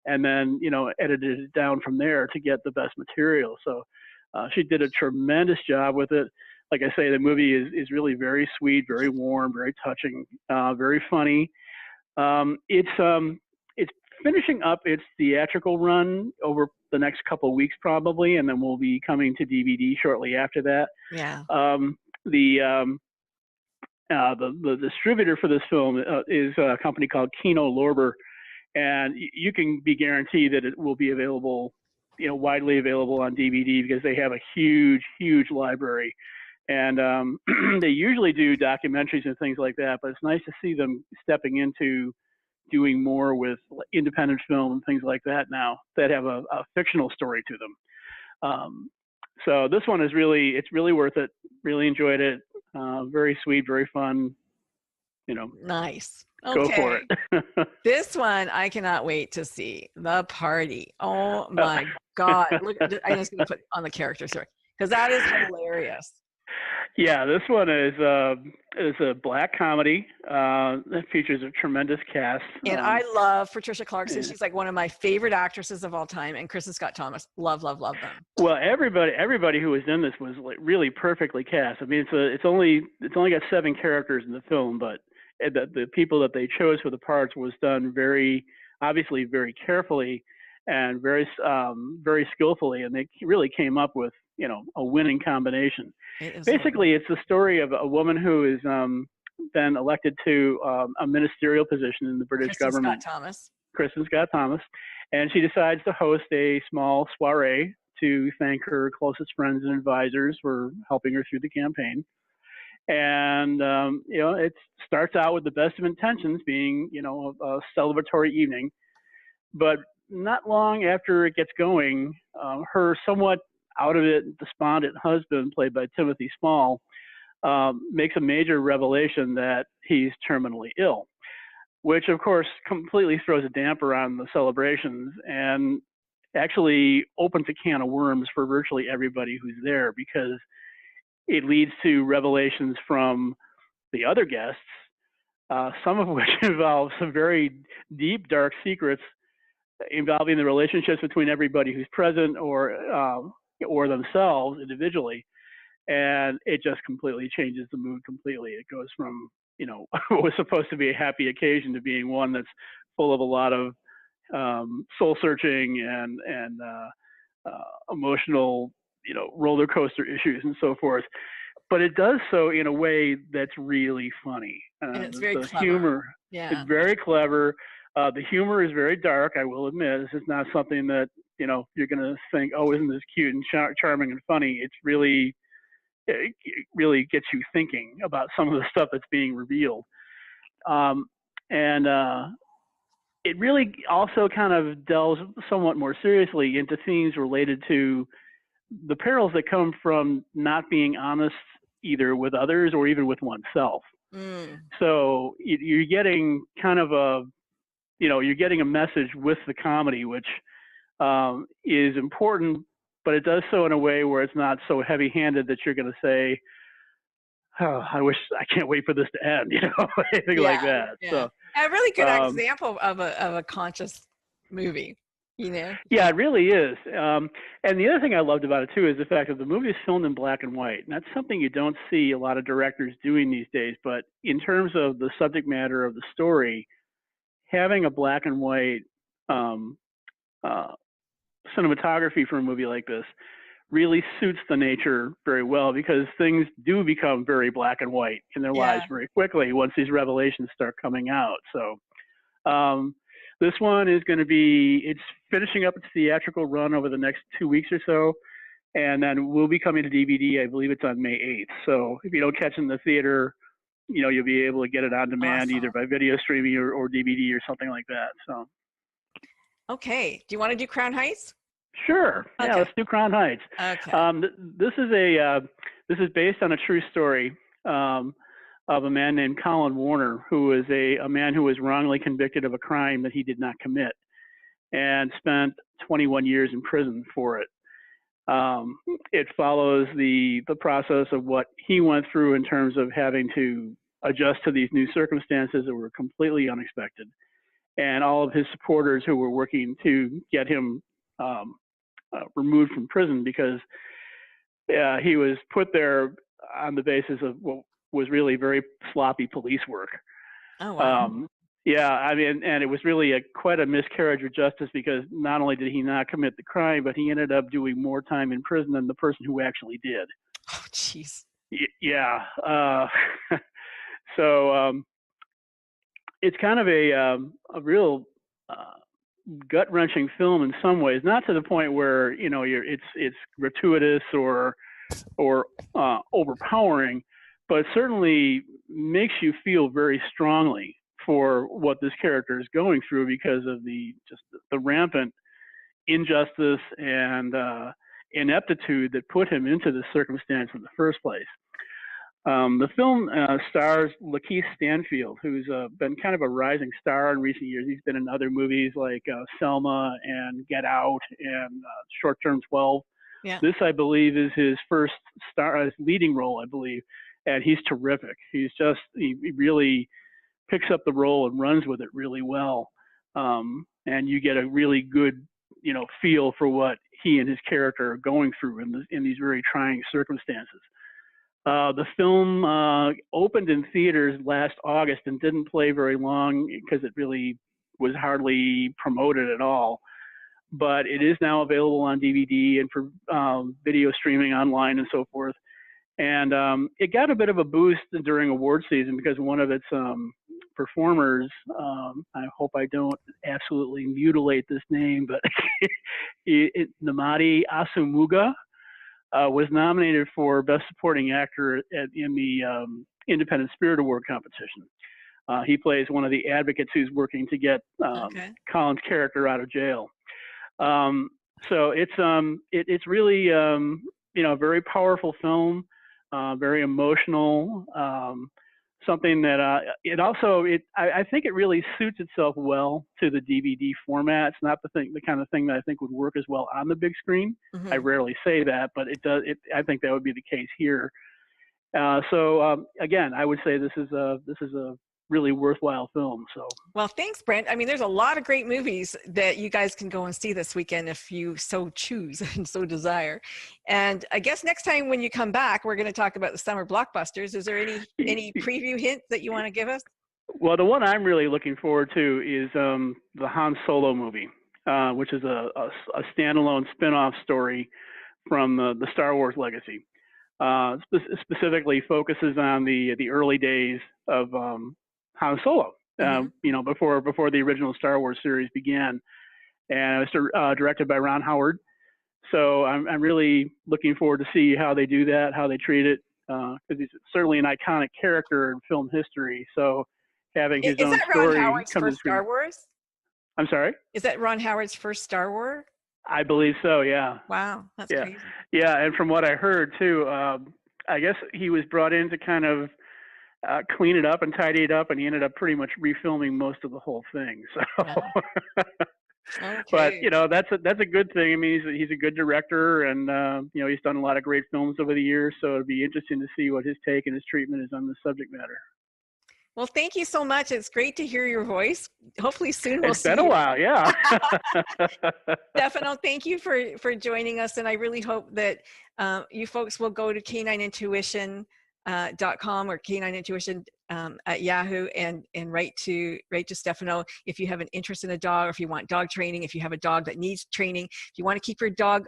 and then edited it down from there to get the best material. So she did a tremendous job with it. Like I say, the movie is really very sweet, very warm, very touching, very funny. It's finishing up its theatrical run over the next couple of weeks probably, and then we'll be coming to DVD shortly after that. Yeah. The distributor for this film is a company called Kino Lorber, and you can be guaranteed that it will be available, widely available on DVD, because they have a huge library. And they usually do documentaries and things like that, but it's nice to see them stepping into doing more with independent film and things like that now that have a fictional story to them. So this one it's really worth it. Really enjoyed it. Very sweet, very fun. Nice. Okay. Go for it. This one I cannot wait to see. The Party. Oh my God! Look, I'm just going to put on the character story because that is hilarious. Yeah, this one is a black comedy that features a tremendous cast. And I love Patricia Clarkson. Yeah. She's like one of my favorite actresses of all time. And Kristen Scott Thomas. Love them. Well, everybody who was in this was like really perfectly cast. I mean, it's only got 7 characters in the film, but the people that they chose for the parts was done very carefully and very skillfully, and they really came up with a winning combination. Basically, it's the story of a woman who is been elected to a ministerial position in the British government. Kristen Scott Thomas, and she decides to host a small soiree to thank her closest friends and advisors for helping her through the campaign. And it starts out with the best of intentions, being a celebratory evening, but not long after it gets going, her somewhat out of it despondent husband, played by Timothy Small, makes a major revelation that he's terminally ill, which of course completely throws a damper on the celebrations and actually opens a can of worms for virtually everybody who's there, because it leads to revelations from the other guests, some of which involve some very deep, dark secrets involving the relationships between everybody who's present or themselves individually. And it just completely changes the mood completely. It goes from, what was supposed to be a happy occasion to being one that's full of a lot of soul searching and emotional, roller coaster issues and so forth. But it does so in a way that's really funny. And it's very the clever. humor, Yeah. it's very clever. The humor is very dark, I will admit. This is not something that, you're going to think, oh, isn't this cute and charming and funny? It really gets you thinking about some of the stuff that's being revealed. It really also kind of delves somewhat more seriously into themes related to the perils that come from not being honest either with others or even with oneself. So you're getting kind of you're getting a message with the comedy, which is important, but it does so in a way where it's not so heavy-handed that you're going to say, oh, I can't wait for this to end, anything like that. Yeah. So a really good example of a conscious movie, Yeah, it really is. And the other thing I loved about it too is the fact that the movie is filmed in black and white. And that's something you don't see a lot of directors doing these days. But in terms of the subject matter of the story, having a black and white cinematography for a movie like this really suits the nature very well, because things do become very black and white in their lives very quickly once these revelations start coming out. So this one is going to it's finishing up its theatrical run over the next 2 weeks or so, and then will be coming to DVD. I believe it's on May 8th. So if you don't catch it in the theater, you'll be able to get it on demand either by video streaming or DVD or something like that. So. Okay. Do you want to do Crown Heights? Sure. Okay. Yeah, let's do Crown Heights. Okay. This is based on a true story of a man named Colin Warner, who is a man who was wrongly convicted of a crime that he did not commit and spent 21 years in prison for it. It follows the process of what he went through in terms of having to adjust to these new circumstances that were completely unexpected, and all of his supporters who were working to get him removed from prison, because he was put there on the basis of what was really very sloppy police work. Oh, wow. I mean, and it was really quite a miscarriage of justice, because not only did he not commit the crime, but he ended up doing more time in prison than the person who actually did. Oh, jeez. Yeah. So it's kind of a real gut-wrenching film in some ways, not to the point where it's gratuitous or overpowering, but certainly makes you feel very strongly for what this character is going through, because of the rampant injustice and ineptitude that put him into this circumstance in the first place. The film stars Lakeith Stanfield, who's been kind of a rising star in recent years. He's been in other movies like Selma and Get Out and Short Term 12. Yeah. This, I believe, is his first leading role, I believe, and he's terrific. He really picks up the role and runs with it really well, and you get a really good, feel for what he and his character are going through in these very trying circumstances. The film opened in theaters last August and didn't play very long because it really was hardly promoted at all. But it is now available on DVD and for video streaming online and so forth. And it got a bit of a boost during award season, because one of its performers, I hope I don't absolutely mutilate this name, but Namadi Asumuga, was nominated for Best Supporting Actor in the Independent Spirit Award competition. He plays one of the advocates who's working to get Colin's character out of jail. So it's really a very powerful film, very emotional, something that I think it really suits itself well to the DVD format. It's not the kind of thing that I think would work as well on the big screen. I rarely say that, but it does. I think that would be the case here. Again, I would say this is a really worthwhile film. So. Well, thanks, Brent. I mean, there's a lot of great movies that you guys can go and see this weekend if you so choose and so desire. And I guess next time when you come back, we're going to talk about the summer blockbusters. Is there any preview hints that you want to give us? Well, the one I'm really looking forward to is the Han Solo movie, which is a standalone spin-off story from the Star Wars legacy. Specifically focuses on the early days of Han Solo, before the original Star Wars series began, and it was directed by Ron Howard. So I'm really looking forward to see how they do that, how they treat it, because he's certainly an iconic character in film history. So having his own story. Is that Ron Howard's first Star Wars? I'm sorry? Is that Ron Howard's first Star Wars? I believe so, yeah. Wow, that's crazy. Yeah, and from what I heard too, I guess he was brought in to kind of clean it up and tidy it up, and he ended up pretty much refilming most of the whole thing. So, okay. But that's a good thing. I mean, he's a good director, and he's done a lot of great films over the years. So it'd be interesting to see what his take and his treatment is on the subject matter. Well, thank you so much. It's great to hear your voice. Hopefully soon we'll see you. It's been a while, yeah. Stefano, thank you for joining us. And I really hope that you folks will go to canineintuition.com or Canineintuition at Yahoo and write to Stefano if you have an interest in a dog, or if you want dog training, if you have a dog that needs training, if you want to keep your dog,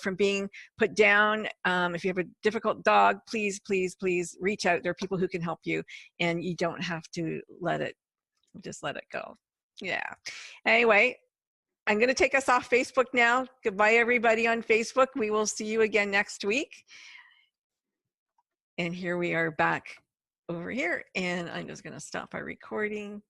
from being put down. If you have a difficult dog, please reach out. There are people who can help you, and you don't have to just let it go. Yeah. Anyway, I'm going to take us off Facebook now. Goodbye, everybody on Facebook. We will see you again next week. And here we are back over here, and I'm just going to stop our recording.